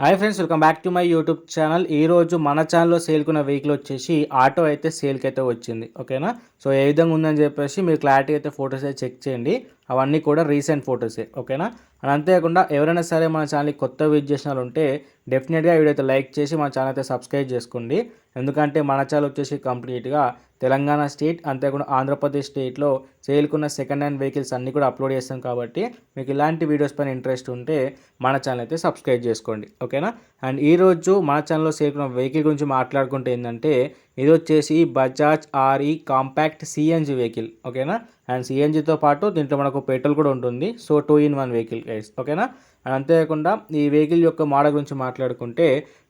Hi friends, welcome back to my YouTube channel. ఈరోజు మన ఛానల్లో సేల్కున్న వెహికల్ వచ్చేసి ఆటో అయితే సేల్కి అయితే వచ్చింది. ఓకేనా. సో ఏ విధంగా ఉందని చెప్పేసి మీరు క్లారిటీ అయితే ఫొటోస్ అయితే చెక్ చేయండి. అవన్నీ కూడా రీసెంట్ ఫొటోసే. ఓకేనా. అండ్ అంతేకాకుండా ఎవరైనా సరే మన ఛానల్కి కొత్త విజిట్ చేసిన వాళ్ళు ఉంటే డెఫినెట్గా వీడియో అయితే లైక్ చేసి మన ఛానల్ అయితే సబ్స్క్రైబ్ చేసుకోండి. ఎందుకంటే మన ఛానల్ వచ్చేసి కంప్లీట్గా తెలంగాణ స్టేట్ అంతేకాకుండా ఆంధ్రప్రదేశ్ స్టేట్లో సేల్కున్న సెకండ్ హ్యాండ్ వెహికల్స్ అన్నీ కూడా అప్లోడ్ చేస్తాం. కాబట్టి మీకు ఇలాంటి వీడియోస్ పైన ఇంట్రెస్ట్ ఉంటే మన ఛానల్ అయితే సబ్స్క్రైబ్ చేసుకోండి. ఓకేనా. అండ్ ఈరోజు మన ఛానల్లో సేల్కున్న వెహికల్ గురించి మాట్లాడుకుంటే ఏంటంటే ఇది వచ్చేసి Bajaj RE compact CNG vehicle. ఓకేనా. అండ్ సిఎన్జితో పాటు దీంట్లో మనకు పెట్రోల్ కూడా ఉంటుంది. So 2-in-1 vehicle guys. ఓకేనా. అండ్ అంతేకాకుండా ఈ వెహికల్ యొక్క మోడల్ గురించి మాట్లాడుకుంటే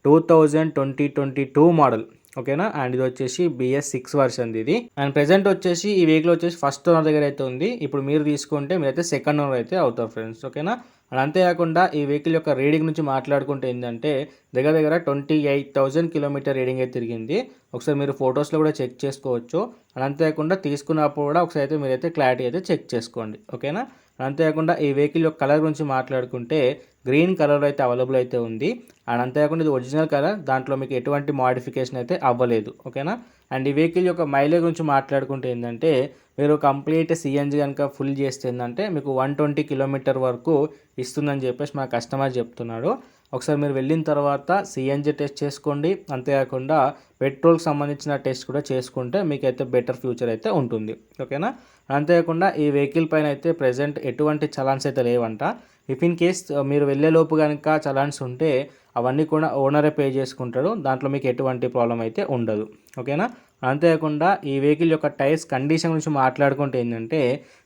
2022 మోడల్. ఓకేనా. అండ్ ఇది వచ్చేసి BS6 వర్షన్ ఇది. అండ్ ప్రెజెంట్ వచ్చేసి ఈ వెహికల్ వచ్చేసి ఫస్ట్ ఓనర్ దగ్గర అయితే ఉంది. ఇప్పుడు మీరు తీసుకుంటే మీరైతే సెకండ్ ఓనర్ అయితే అవుతారు ఫ్రెండ్స్. ఓకేనా. అండ్ అంతేకాకుండా ఈ వెహికల్ యొక్క రీడింగ్ నుంచి మాట్లాడుకుంటే ఏంటంటే దగ్గర 28,000 కిలోమీటర్ రీడింగ్ అయితే తిరిగింది. ఒకసారి మీరు ఫొటోస్లో కూడా చెక్ చేసుకోవచ్చు. అండ్ అంతేకాకుండా తీసుకున్నప్పుడు కూడా ఒకసారి అయితే మీరైతే క్లారిటీ అయితే చెక్ చేసుకోండి. ఓకేనా. అంతేకాకుండా ఈ వెహికల్ యొక్క కలర్ గురించి మాట్లాడుకుంటే గ్రీన్ కలర్ అయితే అవైలబుల్ అయితే ఉంది. అండ్ అంతేకాకుండా ఇది ఒరిజినల్ కలర్, దాంట్లో మీకు ఎటువంటి మోడిఫికేషన్ అయితే అవ్వలేదు. ఓకేనా. అండ్ ఈ వెహికల్ యొక్క మైలేజ్ గురించి మాట్లాడుకుంటే ఏంటంటే మీరు కంప్లీట్ సిఎన్జి కనుక ఫుల్ చేస్తే ఏంటంటే మీకు 120 కిలోమీటర్ వరకు ఇస్తుందని చెప్పేసి మా కస్టమర్ చెప్తున్నాడు. ఒకసారి మీరు వెళ్ళిన తర్వాత సిఎన్జి టెస్ట్ చేసుకోండి. అంతేకాకుండా పెట్రోల్కి సంబంధించిన టెస్ట్ కూడా చేసుకుంటే మీకైతే బెటర్ ఫ్యూచర్ అయితే ఉంటుంది. ఓకేనా. అంతేకాకుండా ఈ వెహికల్ పైన అయితే ప్రజెంట్ ఎటువంటి చలాన్స్ అయితే లేవంట. ఇఫ్ ఇన్ కేస్ మీరు వెళ్ళేలోపు కనుక చలాన్స్ ఉంటే అవన్నీ కూడా ఓనరే పే చేసుకుంటాడు. దాంట్లో మీకు ఎటువంటి ప్రాబ్లం అయితే ఉండదు. ఓకేనా. అంతేకాకుండా ఈ వెహికల్ యొక్క టైర్స్ కండిషన్ గురించి మాట్లాడుకుంటే ఏంటంటే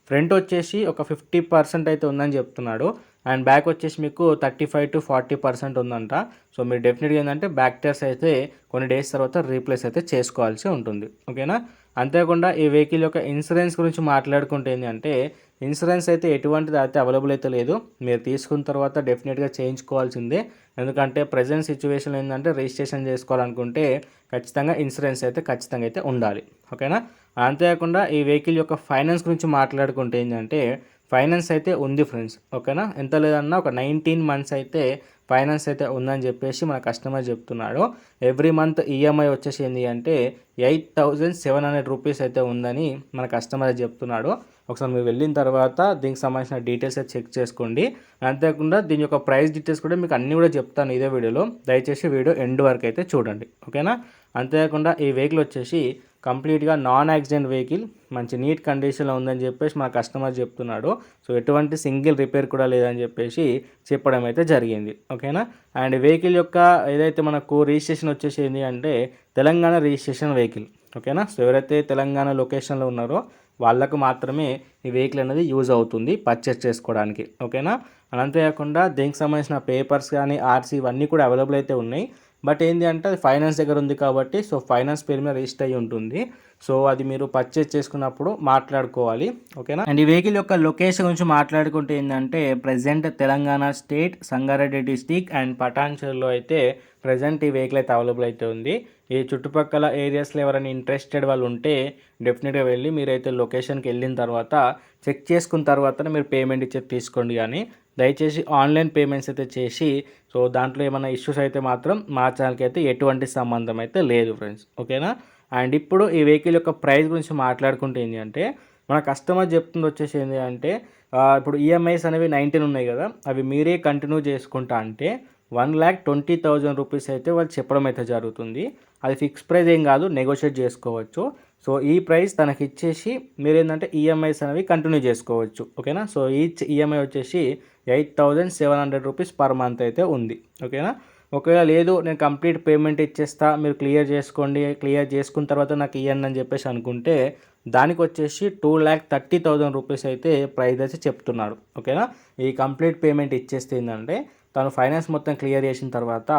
ఫ్రంట్ వచ్చేసి ఒక 50% అయితే ఉందని చెప్తున్నాడు. అండ్ బ్యాక్ వచ్చేసి మీకు 35 to 40% ఉందంట. సో మీరు డెఫినెట్గా ఏంటంటే బ్యాక్ టైర్స్ అయితే కొన్ని డేస్ తర్వాత రీప్లేస్ అయితే చేసుకోవాల్సి ఉంటుంది. ఓకేనా. అంతేకాకుండా ఈ వెహికల్ యొక్క ఇన్సూరెన్స్ గురించి మాట్లాడుకుంటే ఏంటంటే ఇన్సూరెన్స్ అయితే ఎటువంటిది అయితే అవైలబుల్ అయితే లేదు. మీరు తీసుకున్న తర్వాత డెఫినెట్గా చేయించుకోవాల్సిందే. ఎందుకంటే ప్రజెంట్ సిచ్యువేషన్ ఏంటంటే రిజిస్ట్రేషన్ చేసుకోవాలనుకుంటే ఖచ్చితంగా ఇన్సూరెన్స్ అయితే ఖచ్చితంగా అయితే ఉండాలి. ఓకేనా. అంతేకాకుండా ఈ వెహికల్ యొక్క ఫైనాన్స్ గురించి మాట్లాడుకుంటే ఏంటంటే ఫైనాన్స్ అయితే ఉంది ఫ్రెండ్స్. ఓకేనా. ఎంత లేదన్నా ఒక 19 months అయితే ఫైనాన్స్ అయితే ఉందని చెప్పేసి మన కస్టమర్ చెప్తున్నాడు. ఎవ్రీ మంత్ ఈఎంఐ వచ్చేసి ఏంటి అంటే 8,700 రూపీస్ అయితే ఉందని మన కస్టమర్ చెప్తున్నాడు. ఒకసారి మీరు వెళ్ళిన తర్వాత దీనికి సంబంధించిన డీటెయిల్స్ అయితే చెక్ చేసుకోండి. అంతేకాకుండా దీని యొక్క ప్రైస్ డీటెయిల్స్ కూడా మీకు అన్నీ కూడా చెప్తాను ఇదే వీడియోలో. దయచేసి వీడియో ఎండ్ వరకు అయితే చూడండి. ఓకేనా. అంతేకాకుండా ఈ వెహికల్ వచ్చేసి కంప్లీట్గా నాన్ యాక్సిడెంట్ వెహికల్, మంచి నీట్ కండిషన్లో ఉందని చెప్పేసి మా కస్టమర్ చెప్తున్నాడు. సో ఎటువంటి సింగిల్ రిపేర్ కూడా లేదని చెప్పేసి చెప్పడం అయితే జరిగింది. ఓకేనా. అండ్ వెహికల్ యొక్క ఏదైతే మనకు రిజిస్ట్రేషన్ వచ్చేసి ఏంటి అంటే తెలంగాణ రిజిస్ట్రేషన్ వెహికల్. ఓకేనా. సో ఎవరైతే తెలంగాణ లొకేషన్లో ఉన్నారో వాళ్ళకు మాత్రమే ఈ వెహికల్ అనేది యూజ్ అవుతుంది పర్చేస్ చేసుకోవడానికి. ఓకేనా. అంతేకాకుండా దీనికి సంబంధించిన పేపర్స్ కానీ ఆర్సీ ఇవన్నీ కూడా అవైలబుల్ అయితే ఉన్నాయి. బట్ ఏంటి అంటే అది ఫైనాన్స్ దగ్గర ఉంది కాబట్టి సో ఫైనాన్స్ పేరు మీద రిజిస్టర్ అయ్యి ఉంటుంది. సో అది మీరు పర్చేస్ చేసుకున్నప్పుడు మాట్లాడుకోవాలి. ఓకేనా. అండ్ ఈ వెహికల్ యొక్క లొకేషన్ గురించి మాట్లాడుకుంటే ఏంటంటే present Telangana state Sangareddy district and పటాన్చెరులో అయితే ప్రజెంట్ ఈ వెహికల్ అయితే అవైలబుల్ అయితే ఉంది. ఈ చుట్టుపక్కల ఏరియాస్లో ఎవరైనా ఇంట్రెస్టెడ్ వాళ్ళు ఉంటే డెఫినెట్గా వెళ్ళి మీరైతే లొకేషన్కి వెళ్ళిన తర్వాత చెక్ చేసుకున్న తర్వాతనే మీరు పేమెంట్ ఇచ్చేది తీసుకోండి. కానీ దయచేసి ఆన్లైన్ పేమెంట్స్ అయితే చేసి సో దాంట్లో ఏమైనా ఇష్యూస్ అయితే మాత్రం మా ఛానల్కి అయితే ఎటువంటి సంబంధం అయితే లేదు ఫ్రెండ్స్. ఓకేనా. అండ్ ఇప్పుడు ఈ వెహికల్ యొక్క ప్రైస్ గురించి మాట్లాడుకుంటే ఏంటి అంటే మన కస్టమర్ చెప్తుంది వచ్చేసి ఏంటి అంటే ఇప్పుడు ఈఎంఐస్ అనేవి 19 ఉన్నాయి కదా, అవి మీరే కంటిన్యూ చేసుకుంటా అంటే 1,20,000 రూపీస్ అయితే వాళ్ళు చెప్పడం అయితే జరుగుతుంది. అది ఫిక్స్ ప్రైస్ ఏం కాదు, నెగోషియేట్ చేసుకోవచ్చు. సో ఈ ప్రైస్ తనకి ఇచ్చేసి మీరు ఏంటంటే ఈఎంఐస్ అనేవి కంటిన్యూ చేసుకోవచ్చు. ఓకేనా. సో ఈచ్ ఈఎంఐ వచ్చేసి 8,700 రూపీస్ పర్ మంత్ అయితే ఉంది. ఓకేనా. ఒకవేళ లేదు నేను కంప్లీట్ పేమెంట్ ఇచ్చేస్తా మీరు క్లియర్ చేసుకోండి, క్లియర్ చేసుకున్న తర్వాత నాకు ఇవ్వండి అని చెప్పేసి అనుకుంటే దానికి వచ్చేసి 2,30,000 రూపీస్ అయితే ప్రైస్ అయితే చెప్తున్నాడు. ఓకేనా. ఈ కంప్లీట్ పేమెంట్ ఇచ్చేస్తే ఏంటంటే తను ఫైనాన్స్ మొత్తం క్లియర్ చేసిన తర్వాత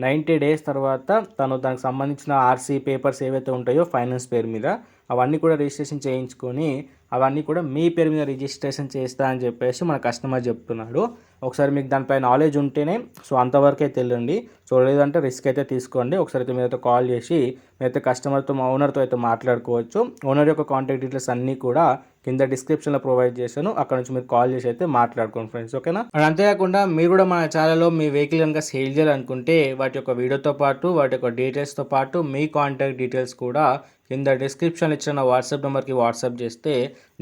90 days తర్వాత తను దానికి సంబంధించిన ఆర్సీ పేపర్స్ ఏవైతే ఉంటాయో ఫైనాన్స్ పేరు మీద అవన్నీ కూడా రిజిస్ట్రేషన్ చేయించుకొని అవన్నీ కూడా మీ పేరు మీద రిజిస్ట్రేషన్ చేస్తా అని చెప్పేసి మన కస్టమర్ చెప్తున్నాడు. ఒకసారి మీకు దానిపై నాలెడ్జ్ ఉంటేనే సో అంతవరకే వెళ్ళండి. సో లేదంటే రిస్క్ అయితే తీసుకోండి. ఒకసారి అయితే మీరైతే కాల్ చేసి మీరైతే కస్టమర్తో ఓనర్తో అయితే మాట్లాడుకోవచ్చు. ఓనర్ యొక్క కాంటాక్ట్ డీటెయిల్స్ అన్నీ కూడా కింద డిస్క్రిప్షన్లో ప్రొవైడ్ చేశాను. అక్కడ నుంచి మీరు కాల్ చేసి అయితే మాట్లాడుకోండి ఫ్రెండ్స్, ఓకేనా. అండ్ అంతేకాకుండా మీరు కూడా మన ఛానల్లో మీ వెహికల్ కనుక సేల్ చేయాలనుకుంటే వాటి యొక్క వీడియోతో పాటు వాటి యొక్క డీటెయిల్స్తో పాటు మీ కాంటాక్ట్ డీటెయిల్స్ కూడా కింద డిస్క్రిప్షన్ ఇచ్చిన వాట్సాప్ నెంబర్కి వాట్సాప్ చేస్తే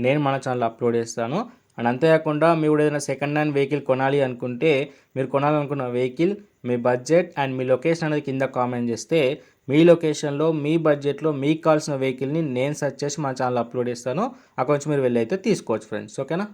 నేను మన ఛానల్లో అప్లోడ్ చేస్తాను. అండ్ అంతేకాకుండా మీరు కూడా ఏదైనా సెకండ్ హ్యాండ్ వెహికల్ కొనాలి అనుకుంటే మీరు కొనాలనుకున్న వెహికల్, మీ బడ్జెట్ అండ్ మీ లొకేషన్ అనేది కింద కామెంట్ చేస్తే మీ లొకేషన్లో మీ బడ్జెట్లో మీకు కావాల్సిన వెహికల్ని నేను సెర్చ్ చేసి మా ఛానల్ అప్లోడ్ చేస్తాను. అక్కడ నుంచి మీరు వెళ్ళి అయితే తీసుకోవచ్చు ఫ్రెండ్స్, ఓకేనా.